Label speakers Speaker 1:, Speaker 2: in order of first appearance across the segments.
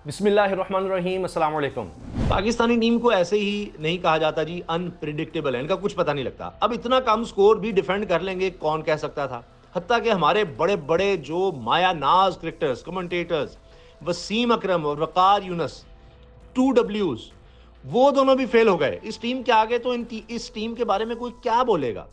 Speaker 1: बिस्मिल्लाहिर्रहमानिर्रहीम, अस्सलाम वालेकुम।
Speaker 2: पाकिस्तानी टीम को ऐसे ही नहीं कहा जाता जी, अनप्रिडिक्टेबल है, इनका कुछ पता नहीं लगता। अब इतना कम स्कोर भी डिफेंड कर लेंगे, कौन कह सकता था। हत्ता कि हमारे बड़े बड़े जो माया नाज क्रिकेटर्स, कमेंटेटर्स, वसीम अकरम और वकार यूनस, 2 Ws, वो दोनों भी फेल हो गए इस टीम के आगे। तो इस टीम के बारे में कोई क्या बोलेगा।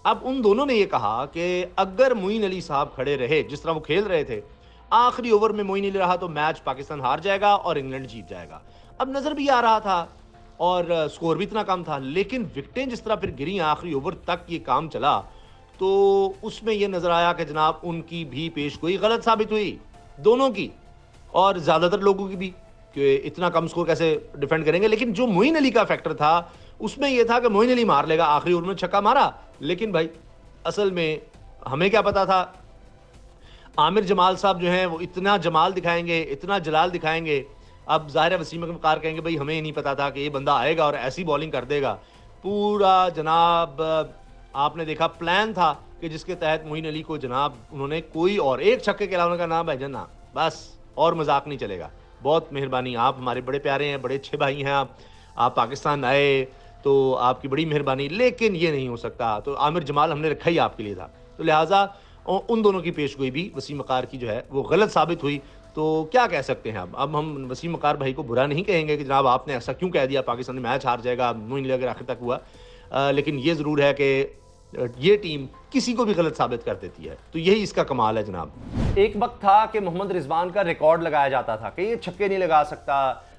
Speaker 2: अब उन दोनों ने ये कहा कि अगर मोइन अली साहब खड़े रहे जिस तरह वो खेल रहे थे, आखिरी ओवर में मोइन अली रहा तो मैच पाकिस्तान हार जाएगा और इंग्लैंड जीत जाएगा। अब नजर भी आ रहा था और स्कोर भी इतना कम था, लेकिन विकेटें जिस तरह फिर गिरी, आखिरी ओवर तक ये काम चला, तो उसमें यह नजर आया कि जनाब उनकी भी पेशगोई गलत साबित हुई, दोनों की और ज्यादातर लोगों की भी, कि इतना कम स्कोर कैसे डिफेंड करेंगे। लेकिन जो मोइन अली का फैक्टर था उसमें यह था कि मोइन अली मार लेगा, आखिरी ओवर में छक्का मारा। लेकिन भाई असल में हमें क्या पता था, आमिर जमाल साहब जो हैं वो इतना जमाल दिखाएंगे, इतना जलाल दिखाएंगे। अब ज़ाहिर है वसीम अकरम कार कहेंगे भाई हमें नहीं पता था कि ये बंदा आएगा और ऐसी बॉलिंग कर देगा। पूरा जनाब आपने देखा प्लान था कि जिसके तहत मोइन अली को जनाब उन्होंने कोई और एक छक्के के अलावा का नाम भाईजान ना, बस और मजाक नहीं चलेगा। बहुत मेहरबानी, आप हमारे बड़े प्यारे हैं, बड़े अच्छे भाई हैं। आप पाकिस्तान आए तो आपकी बड़ी मेहरबानी, लेकिन ये नहीं हो सकता। तो आमिर जमाल हमने रखा ही आपके लिए था, तो लिहाजा उन दोनों की पेशगोई भी वसीम अकार की जो है वो गलत साबित हुई। तो क्या कह सकते हैं। अब हम वसीम अकार भाई को बुरा नहीं कहेंगे कि जनाब आपने ऐसा क्यों कह दिया, पाकिस्तान मैच हार जाएगा, मोइन अगर आखिर तक हुआ। लेकिन ये ज़रूर है कि ये टीम किसी को भी गलत साबित कर देती है, तो यही इसका कमाल है जनाब।
Speaker 1: एक वक्त था कि मोहम्मद रिजवान का रिकॉर्ड लगाया जाता था कि ये छक्के नहीं लगा सकता,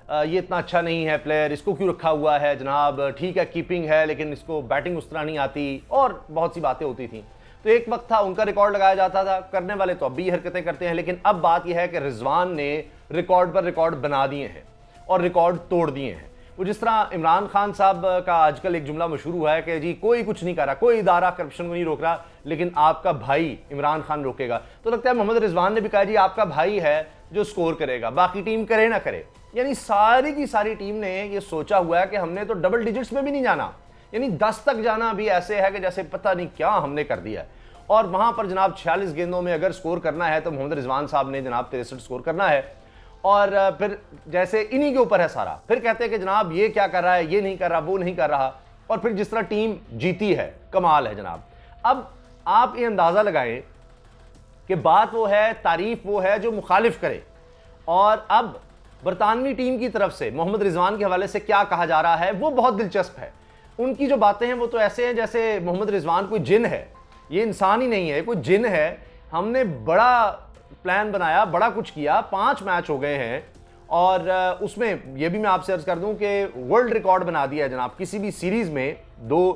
Speaker 1: ये इतना अच्छा नहीं है प्लेयर, इसको क्यों रखा हुआ है जनाब, ठीक है कीपिंग है लेकिन इसको बैटिंग उस तरह नहीं आती, और बहुत सी बातें होती थी। तो एक वक्त था उनका रिकॉर्ड लगाया जाता था, करने वाले तो अब भी हरकतें करते हैं। लेकिन अब बात यह है कि रिजवान ने रिकॉर्ड पर रिकॉर्ड बना दिए हैं और रिकॉर्ड तोड़ दिए हैं। वो जिस तरह इमरान खान साहब का आजकल एक जुमला मशहूर हुआ है कि जी कोई कुछ नहीं कर रहा, कोई इदारा करप्शन को नहीं रोक रहा, लेकिन आपका भाई इमरान खान रोकेगा। तो लगता है मोहम्मद रिजवान ने भी कहा जी आपका भाई है जो स्कोर करेगा, बाकी टीम करे ना करे। यानी सारी की सारी टीम ने यह सोचा हुआ है कि हमने तो डबल डिजिट्स में भी नहीं जाना, यानी 10 तक जाना भी ऐसे है कि जैसे पता नहीं क्या हमने कर दिया है। और वहां पर जनाब 46 गेंदों में अगर स्कोर करना है तो मोहम्मद रिजवान साहब ने जनाब 63 स्कोर करना है। और फिर जैसे इन्हीं के ऊपर है सारा, फिर कहते हैं कि जनाब ये क्या कर रहा है, ये नहीं कर रहा, वो नहीं कर रहा। और फिर जिस तरह टीम जीती है, कमाल है जनाब। अब आप ये अंदाजा लगाएं कि बात वो है, तारीफ वो है जो मुखालिफ करे। और अब बरतानवी टीम की तरफ से मोहम्मद रिजवान के हवाले से क्या कहा जा रहा है वो बहुत दिलचस्प है। उनकी जो बातें हैं वो तो ऐसे हैं जैसे मोहम्मद रिजवान कोई जिन है, ये इंसान ही नहीं है, कोई जिन है। हमने बड़ा प्लान बनाया, बड़ा कुछ किया, 5 मैच हो गए हैं और उसमें यह भी मैं आपसे अर्ज कर दूं कि वर्ल्ड रिकॉर्ड बना दिया है जनाब। किसी भी सीरीज में, 2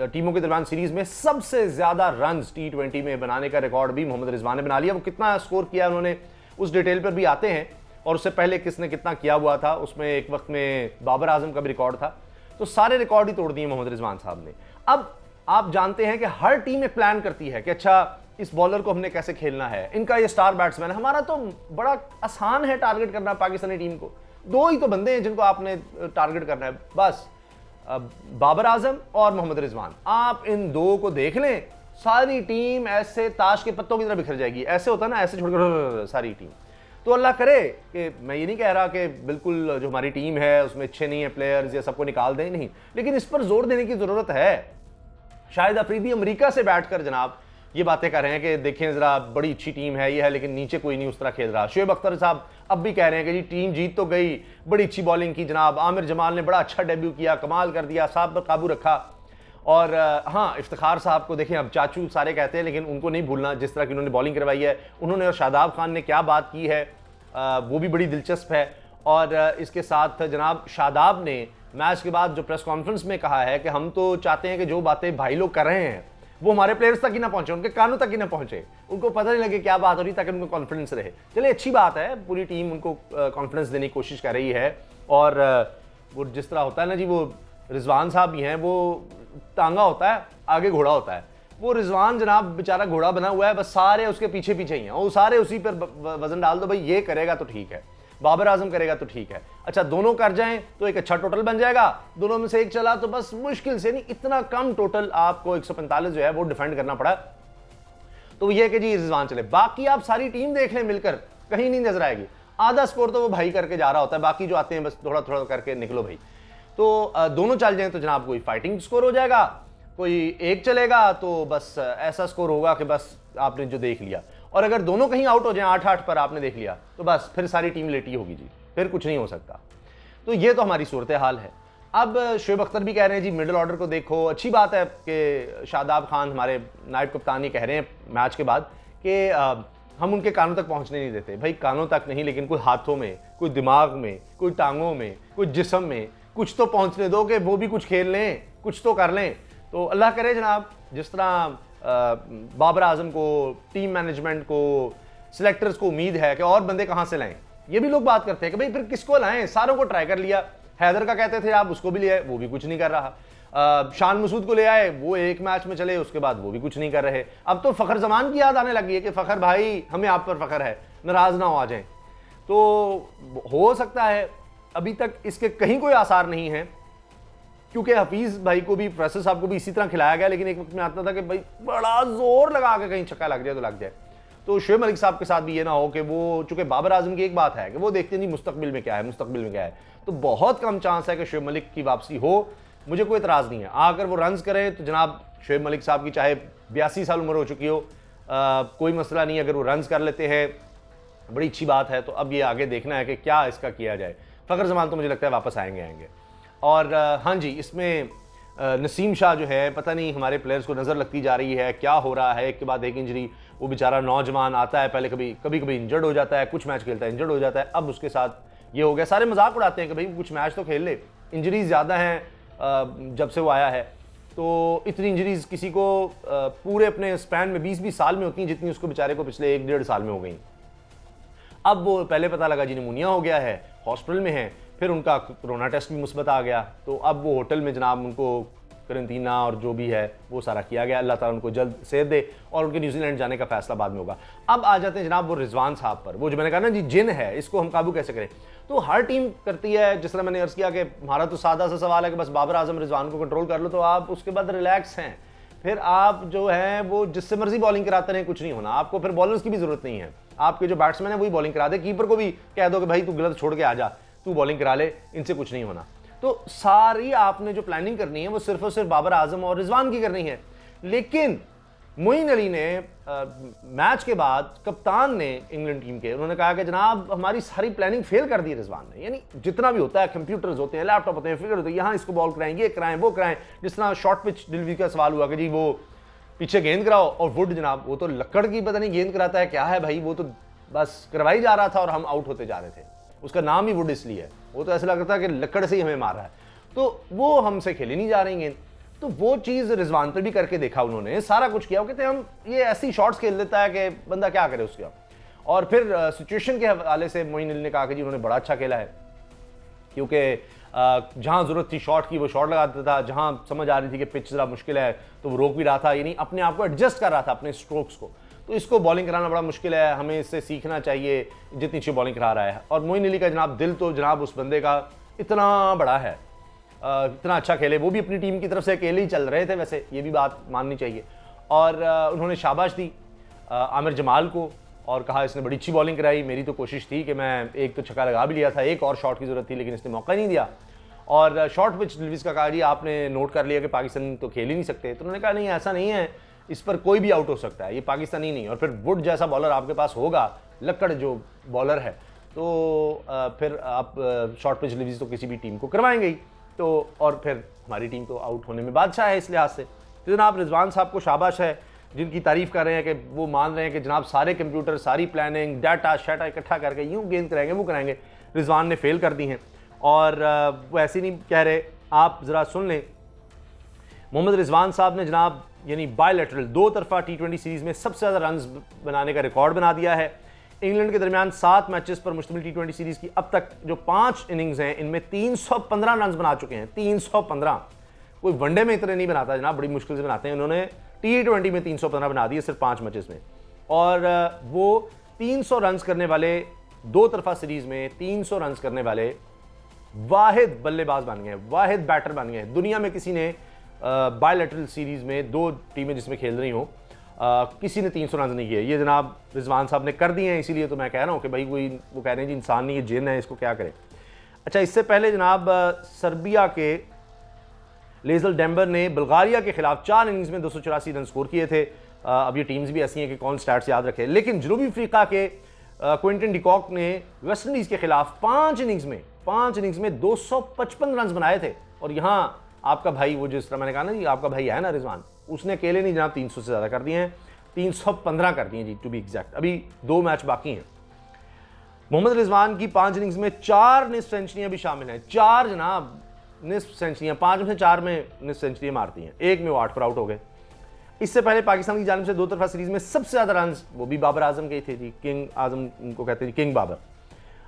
Speaker 1: टीमों के दरमियान सीरीज में सबसे ज्यादा रन T20 में बनाने का रिकॉर्ड भी मोहम्मद रिजवान ने बना लिया। वो कितना स्कोर किया उन्होंने उस डिटेल पर भी आते हैं, और उससे पहले किसने कितना किया हुआ था, उसमें एक वक्त में बाबर आजम का भी रिकॉर्ड था। तो सारे रिकॉर्ड ही तोड़ दिए मोहम्मद रिजवान साहब ने। अब आप जानते हैं कि हर टीम एक प्लान करती है कि अच्छा इस बॉलर को हमने कैसे खेलना है, इनका ये स्टार बैट्समैन है। हमारा तो बड़ा आसान है टारगेट करना पाकिस्तानी टीम को, 2 ही तो बंदे हैं जिनको आपने टारगेट करना है, बस बाबर आजम और मोहम्मद रिजवान। आप इन 2 को देख लें, सारी टीम ऐसे ताश के पत्तों की तरह बिखर जाएगी। ऐसे होता ना, ऐसे छोड़कर सारी टीम। तो अल्लाह करे कि मैं ये नहीं कह रहा कि बिल्कुल जो हमारी टीम है उसमें अच्छे नहीं है प्लेयर्स या सबको निकाल दें, नहीं, लेकिन इस पर जोर देने की जरूरत है। शाहिद अफरीदी अमेरिका से बैठकर जनाब ये बातें कर रहे हैं कि देखें जरा बड़ी अच्छी टीम है ये है, लेकिन नीचे कोई नहीं उस तरह खेल रहा। शुएब अख्तर साहब अब भी कह रहे हैं कि जी टीम जीत तो गई, बड़ी अच्छी बॉलिंग की जनाब, आमिर जमाल ने बड़ा अच्छा डेब्यू किया, कमाल कर दिया, साहब पर काबू रखा। और हाँ, इफ्तिखार साहब को देखें, अब चाचू सारे कहते हैं, लेकिन उनको नहीं भूलना जिस तरह की उन्होंने बॉलिंग करवाई है उन्होंने। और शादाब खान ने क्या बात की है वो भी बड़ी दिलचस्प है। और इसके साथ जनाब शादाब ने मैच के बाद जो प्रेस कॉन्फ्रेंस में कहा है कि हम तो चाहते हैं कि जो बातें भाई लोग कर रहे हैं वो हमारे प्लेयर्स तक ही ना पहुंचे, उनके कानों तक ही ना पहुंचे, उनको पता नहीं लगे क्या बात हो रही, ताकि उनको कॉन्फिडेंस रहे। चलिए अच्छी बात है, पूरी टीम उनको कॉन्फिडेंस देने की कोशिश कर रही है। और वो जिस तरह होता है ना जी, वो रिजवान साहब भी हैं, वो तांगा होता है आगे घोड़ा होता है, वो रिजवान जनाब बेचारा घोड़ा बना हुआ है, बस सारे उसके पीछे पीछे ही हैं, वो सारे उसी पर वजन डाल दो, भाई ये करेगा तो ठीक है, बाबर आजम करेगा तो ठीक है। अच्छा दोनों कर जाएं तो एक अच्छा टोटल बन जाएगा, दोनों में से एक चला तो बस मुश्किल से नहीं, इतना कम टोटल आपको 145 जो है वो डिफेंड करना पड़ा। तो ये कि जी रिजवान चले, बाकी आप सारी टीम देख लें मिलकर, कहीं नहीं नजर आएगी। आधा स्कोर तो वो भाई करके जा रहा होता है, बाकी जो आते हैं बस थोड़ा थोड़ा करके निकलो भाई। तो दोनों चल जाएं तो जनाब कोई फाइटिंग स्कोर हो जाएगा, कोई एक चलेगा तो बस ऐसा स्कोर होगा कि बस आपने जो देख लिया। और अगर दोनों कहीं आउट हो जाएं 8-8 पर आपने देख लिया तो बस फिर सारी टीम लेटी होगी जी, फिर कुछ नहीं हो सकता। तो ये तो हमारी सूरत हाल है। अब शोएब अख्तर भी कह रहे हैं जी मिडिल ऑर्डर को देखो। अच्छी बात है कि शादाब खान हमारे नायब कप्तान ये कह रहे हैं मैच के बाद कि हम उनके कानों तक पहुंचने नहीं देते। भाई कानों तक नहीं, लेकिन कोई हाथों में, कोई दिमाग में, कोई टांगों में, कोई जिस्म में कुछ तो पहुंचने दो कि वो भी कुछ खेल लें, कुछ तो कर लें। तो अल्लाह करे जनाब, जिस तरह बाबर आजम को, टीम मैनेजमेंट को, सिलेक्टर्स को उम्मीद है कि और बंदे कहाँ से लाएं। ये भी लोग बात करते हैं कि भाई फिर किसको लाएं, सारों को ट्राई कर लिया। हैदर का कहते थे आप उसको भी ले आए, वो भी कुछ नहीं कर रहा। शान मसूद को ले आए, वो एक मैच में चले, उसके बाद वो भी कुछ नहीं कर रहे। अब तो फ़खर जमान की याद आने लगी है कि फ़खर भाई हमें आप पर फ़खर है, नाराज़ ना हो आ जाएं। तो हो सकता है अभी तक इसके कहीं कोई आसार नहीं है, क्योंकि हफीज़ भाई को भी, फैसल साहब को भी इसी तरह खिलाया गया, लेकिन एक वक्त में आता था कि भाई बड़ा जोर लगा के कहीं छक्का लग जाए तो लग जाए। तो शोएब मलिक साहब के साथ भी ये ना हो कि वो, चूंकि बाबर आजम की एक बात है कि वो देखते हैं जी मुस्तकबिल में क्या है, मुस्तकबिल में क्या है। तो बहुत कम चांस है कि शोएब मलिक की वापसी हो। मुझे कोई इतराज़ नहीं है, अगर वो रन्स करें तो जनाब शोएब मलिक साहब की चाहे 82 साल उम्र हो चुकी हो, कोई मसला नहीं। अगर वो रन्स कर लेते हैं बड़ी अच्छी बात है। तो अब ये आगे देखना है कि क्या इसका किया जाए। फ़खर जमान तो मुझे लगता है वापस आएंगे। और हाँ जी, इसमें नसीम शाह जो है, पता नहीं हमारे प्लेयर्स को नज़र लगती जा रही है, क्या हो रहा है, एक के बाद एक इंजरी। वो बेचारा नौजवान आता है, पहले कभी इंजर्ड हो जाता है, कुछ मैच खेलता है इंजर्ड हो जाता है, अब उसके साथ ये हो गया। सारे मजाक उड़ाते हैं कि भाई कुछ मैच तो खेल ले, इंजरीज ज़्यादा हैं जब से वो आया है। तो इतनी इंजरीज किसी को पूरे अपने स्पैन में 20-20 साल में होती हैं जितनी उसको बेचारे को पिछले 1-1.5 साल में हो गई। अब वो पहले पता लगा जी निमोनिया हो गया है, हॉस्पिटल में है, फिर उनका कोरोना टेस्ट भी मुस्बत आ गया। तो अब वो होटल में जनाब उनको करंटीना और जो भी है वो सारा किया गया। अल्लाह ताला उनको जल्द सेहत दे और उनके न्यूजीलैंड जाने का फैसला बाद में होगा। अब आ जाते हैं जनाब वो रिजवान साहब पर। वो जो मैंने कहा ना जी जिन है, इसको हम काबू कैसे करें। तो हर टीम करती है, जिस तरह मैंने अर्ज़ किया कि हमारा तो सादा सा सवाल है कि बस बाबर आजम रिजवान को कंट्रोल कर लो तो आप उसके बाद रिलैक्स हैं। फिर आप जो है वो जिससे मर्जी बॉलिंग कराते रहें, कुछ नहीं होना। आपको फिर बॉलर्स की भी जरूरत नहीं है, आपके जो बैट्समैन है वही बॉलिंग करा दे। कीपर को भी कह दो कि भाई तू गलत छोड़ के आ जा, तू बॉलिंग करा ले, इनसे कुछ नहीं होना। तो सारी आपने जो प्लानिंग करनी है वो सिर्फ और सिर्फ बाबर आजम और रिजवान की करनी है। लेकिन मोइन अली ने मैच के बाद, कप्तान ने इंग्लैंड टीम के, उन्होंने कहा कि जनाब हमारी सारी प्लानिंग फेल कर दी रिजवान ने। यानी जितना भी होता है, कंप्यूटर्स होते हैं, लैपटॉप होते हैं, फिगर होते हैं, यहाँ इसको बॉल कराएं, ये कराएं, वो कराएं। जिस तरह शॉर्ट पिच डिलीवरी का सवाल हुआ कि जी वो पीछे गेंद कराओ, और वुड जनाब वो तो लक्कड़ की पता नहीं गेंद कराता है क्या है भाई, वो तो बस करवाई जा रहा था और हम आउट होते जा रहे थे। उसका नाम ही वुड इसलिए है, वो तो ऐसा लग रहा था कि लक्कड़ से ही हमें मार रहा है। तो वो हमसे खेली नहीं जा रही गेंद। तो वो चीज़ रिजवान पर भी करके देखा उन्होंने, सारा कुछ किया। वो कहते हैं हम ये ऐसी शॉट्स खेल देता है कि बंदा क्या करे उसका। और फिर सिचुएशन के हवाले से मोइन अली ने कहा कि जी उन्होंने बड़ा अच्छा खेला है, क्योंकि जहाँ ज़रूरत थी शॉट की वो शॉट लगा देता था, जहाँ समझ आ रही थी कि पिच ज़रा मुश्किल है तो वो रोक भी रहा था, यानी अपने आप को एडजस्ट कर रहा था अपने स्ट्रोक्स को। तो इसको बॉलिंग कराना बड़ा मुश्किल है, हमें इससे सीखना चाहिए जितनी अच्छी बॉलिंग करा रहा है। और मोइन अली का जनाब दिल तो जनाब उस बंदे का इतना बड़ा है, इतना अच्छा खेले। वो भी अपनी टीम की तरफ से अकेले ही चल रहे थे, वैसे ये भी बात माननी चाहिए। और उन्होंने शाबाश दी आमिर जमाल को और कहा इसने बड़ी अच्छी बॉलिंग कराई। मेरी तो कोशिश थी कि मैं एक तो छक्का लगा भी लिया था, एक और शॉट की ज़रूरत थी, लेकिन इसने मौका नहीं दिया। और शॉर्ट पिच डिलीवरीज का कहा जी आपने नोट कर लिया कि पाकिस्तान तो खेल ही नहीं सकते। तो उन्होंने कहा नहीं ऐसा नहीं है, इस पर कोई भी आउट हो सकता है, ये पाकिस्तानी नहीं। और फिर वुड जैसा बॉलर आपके पास होगा, लक्कड़ जो बॉलर है, तो फिर आप शॉर्ट पिच डिलीवरीज तो किसी भी टीम को करवाएंगे ही। तो और फिर हमारी टीम तो आउट होने में बादशाह है इस लिहाज से। तो जनाब रिजवान साहब को शाबाश है, जिनकी तारीफ कर रहे हैं कि वो मान रहे हैं कि जनाब सारे कंप्यूटर, सारी प्लानिंग, डाटा शाटा इकट्ठा करके यूँ गेंद कराएंगे वो कराएंगे। रिजवान ने फेल कर दी हैं। और वो ऐसे नहीं कह रहे, आप ज़रा सुन लें। मोहम्मद रिजवान साहब ने जनाब यानी बायलैटरल, दो तरफा T20 सीरीज़ में सबसे ज़्यादा रन्स बनाने का रिकॉर्ड बना दिया है। इंग्लैंड के दरमियान 7 मैचेस पर मुश्तमिल T20 सीरीज़ की अब तक जो 5 इनिंग्स हैं, इनमें 315 रन्स बना चुके हैं। 315, कोई वनडे में इतने नहीं बनाता जनाब, बड़ी मुश्किल से बनाते हैं। उन्होंने T20 में 315 बना दिए सिर्फ 5 मैचेस में। और वो 300 रन्स करने वाले, दो तरफा सीरीज़ में 300 रन्स करने वाले वाहिद बल्लेबाज बन गए, वाहिद बैटर बन गए। दुनिया में किसी ने बायलैटरल सीरीज़ में, दो टीमें जिसमें खेल रही हों किसी ने 300 रन नहीं किए। ये जनाब रिजवान साहब ने कर दिए हैं, इसीलिए तो मैं कह रहा हूँ कि भाई कोई वो कह रहे हैं जी इंसान नहीं, ये जिन है, इसको क्या करें। अच्छा, इससे पहले जनाब सर्बिया के लेजल डेम्बर ने बुल्गारिया के खिलाफ 4 इनिंग्स में 284 रन स्कोर किए थे। अब ये टीम्स भी ऐसी हैं कि कौन स्टैट्स याद रखे, लेकिन जनूबी अफ्रीका के क्विंटन डिकॉक ने वेस्ट इंडीज़ के खिलाफ 5 इनिंग्स में 255 रन बनाए थे। और यहाँ आपका भाई, वो जिस तरह मैंने कहा ना जी, आपका भाई है ना रिजवान, उसने अकेले नहीं जनाब 300 से ज़्यादा कर दिए हैं, 315 कर दिए जी टू बी एग्जैक्ट। अभी 2 मैच बाकी हैं। मोहम्मद रिजवान की 5 इनिंग्स में 4 निस्फ सेंचुरियाँ भी शामिल हैं। 4 जनाब निस्फ सेंचुरियाँ, 5 में से 4 में निस्फ सेंचुरियाँ मारती हैं, 1 में वो 8 पर आउट हो गए। इससे पहले पाकिस्तान की जानिब से 2 तरफा सीरीज में सबसे ज़्यादा रन वो भी बाबर आजम के थे जी, किंग आजम उनको कहते हैं, किंग बाबर।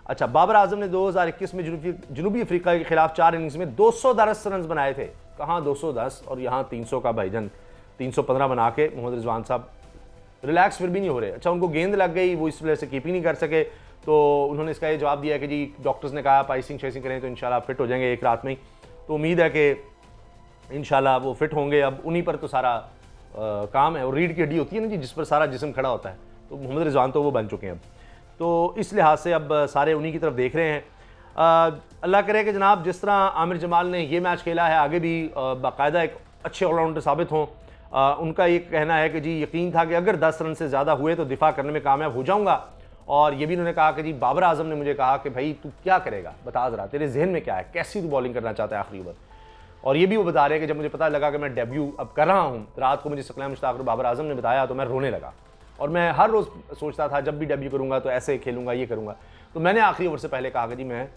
Speaker 1: अच्छा, बाबर आजम ने 2021 में जनूबी अफ्रीका के खिलाफ 4 इनिंग्स में 210 रन बनाए थे। कहाँ 210 और यहाँ 300 का भाईजान 315 बना के मोहम्मद रिजवान साहब रिलैक्स फिर भी नहीं हो रहे। अच्छा, उनको गेंद लग गई, वो इस वजह से कीपिंग नहीं कर सके, तो उन्होंने इसका ये जवाब दिया कि जी डॉक्टर्स ने कहा आप आइसिंग शेसिंग करें तो इंशाल्लाह फिट हो जाएंगे एक रात में ही। तो उम्मीद है कि इंशाल्लाह वो फिट होंगे। अब उन्हीं पर तो सारा काम है, और रीढ़ की हड्डी होती है ना जी, जिस पर सारा जिस्म खड़ा होता है, तो मोहम्मद रिजवान तो वो बन चुके हैं अब। तो इस लिहाज से अब सारे उन्हीं की तरफ देख रहे हैं। अल्लाह करे कि जनाब जिस तरह आमिर जमाल ने ये मैच खेला है, आगे भी बाकायदा एक अच्छे ऑलराउंडर साबित हों। उनका ये कहना है कि जी यकीन था कि अगर 10 रन से ज़्यादा हुए तो दिफा करने में कामयाब हो जाऊँगा। और ये भी उन्होंने कहा कि जी बाबर आजम ने मुझे कहा कि भाई तू क्या करेगा, बता ज़रा, तेरे जहन में क्या है, कैसी तू बॉलिंग करना चाहता है आखिरी ओवर। और ये भी वो बता रहे हैं कि जब मुझे पता लगा कि मैं डेब्यू अब कर रहा हूँ, रात को मुझे सकलैन मुश्ताक और बाबर आजम ने बताया तो मैं रोने लगा। और मैं हर रोज़ सोचता था जब भी डेब्यू करूँगा तो ऐसे खेलूँगा, ये करूँगा। तो मैंने आखिरी ओवर से पहले कहा कि जी मैं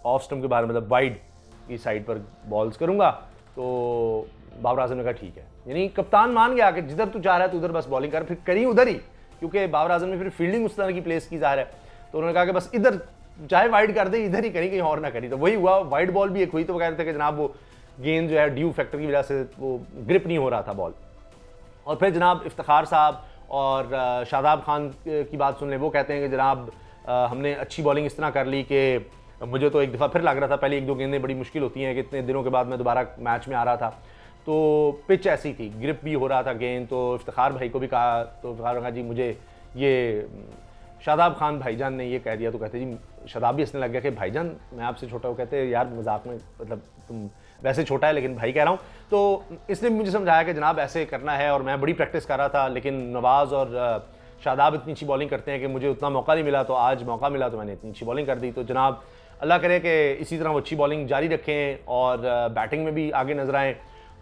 Speaker 1: ऑफ स्टम्प के बारे में, मतलब वाइड की साइड पर बॉल्स करूँगा। तो बाबर आजम ने कहा ठीक है, यानी कप्तान मान गया कि जिधर तू चाह रहा है तो उधर बस बॉलिंग कर, फिर करी उधर ही, क्योंकि बाबर आजम ने फिर फील्डिंग उस तरह की प्लेस की ज़ाहिर है। तो उन्होंने कहा कि बस इधर चाहे वाइड कर दे, इधर ही करी, कहीं और ना करी। तो वही हुआ, वाइड बॉल भी एक हुई। तो वो कह रहे थे कि जनाब वो गेंद जो है ड्यू फैक्टर की वजह से वो ग्रिप नहीं हो रहा था बॉल। और फिर जनाब इफ्तिखार साहब और शादाब खान की बात सुन लें, वो कहते हैं कि जनाब हमने अच्छी बॉलिंग इस तरह कर ली कि मुझे तो एक दफ़ा फिर लग रहा था, पहले 1-2 गेंदें बड़ी मुश्किल होती हैं कि इतने दिनों के बाद मैं दोबारा मैच में आ रहा था, तो पिच ऐसी थी, ग्रिप भी हो रहा था गेंद। तो इफ्तिखार भाई को भी कहा, तो इफ्तिखार ने कहा जी मुझे ये शादाब खान भाईजान ने ये कह दिया। तो कहते जी, शादाब भी हंसने लग गया कि भाईजान मैं आपसे छोटा हूँ। कहते यार मजाक में, मतलब तुम वैसे छोटा है लेकिन भाई कह रहा हूँ। तो इसने मुझे समझाया कि जनाब ऐसे करना है, और मैं बड़ी प्रैक्टिस कर रहा था, लेकिन नवाज़ और शादाब इतनी अच्छी बॉलिंग करते हैं कि मुझे उतना मौका नहीं मिला, तो आज मौका मिला तो मैंने इतनी अच्छी बॉलिंग कर दी। तो जनाब अल्लाह करे कि इसी तरह वो अच्छी बॉलिंग जारी रखें और बैटिंग में भी आगे नजर आएँ,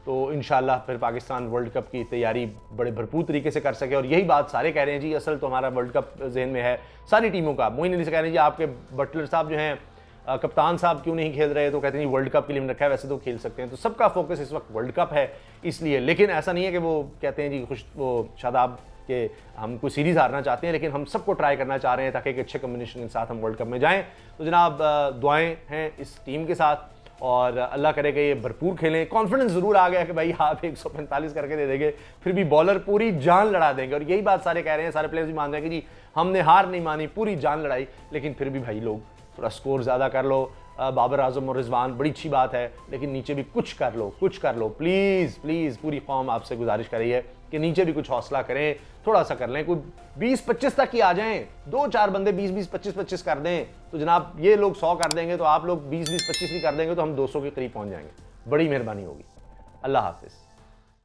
Speaker 1: तो इंशाल्लाह फिर पाकिस्तान वर्ल्ड कप की तैयारी बड़े भरपूर तरीके से कर सके। और यही बात सारे कह रहे हैं जी, असल तो हमारा वर्ल्ड कप जहन में है सारी टीमों का। मोइन अली से कह रहे हैं जी आपके बटलर साहब जो हैं, कप्तान साहब क्यों नहीं खेल रहे, तो कहते हैं जी वर्ल्ड कप के लिए रखा है, वैसे तो खेल सकते हैं। तो सबका फोकस इस वक्त वर्ल्ड कप है इसलिए, लेकिन ऐसा नहीं है कि वो कहते हैं जी खुश वो शादाब के हम कोई सीरीज़ हारना चाहते हैं, लेकिन हम सबको ट्राई करना चाह रहे हैं ताकि एक अच्छे कम्बिनेशन के साथ हम वर्ल्ड कप में जाएँ। तो जनाब दुआएँ हैं इस टीम के साथ, और अल्लाह करे कि ये भरपूर खेलें। कॉन्फिडेंस ज़रूर आ गया कि भाई आप 145 करके दे देंगे, फिर भी बॉलर पूरी जान लड़ा देंगे। और यही बात सारे कह रहे हैं, सारे प्लेयर्स भी मान रहे हैं कि जी हमने हार नहीं मानी, पूरी जान लड़ाई, लेकिन फिर भी भाई लोग थोड़ा स्कोर ज़्यादा कर लो। बाबर आजम और रिजवान बड़ी अच्छी बात है, लेकिन नीचे भी कुछ कर लो, कुछ कर लो प्लीज़ प्लीज़। पूरी कौम आपसे गुजारिश कर रही है कि नीचे भी कुछ हौसला करें, थोड़ा सा कर लें, कोई 20-25 तक ही आ जाएं, 2-4 बंदे 20-20, 25-25 कर दें, तो जनाब ये लोग 100 कर देंगे, तो आप लोग 20-20, 25 भी कर देंगे, तो हम 200 के करीब पहुंच जाएंगे। बड़ी मेहरबानी होगी। अल्लाह हाफिज़।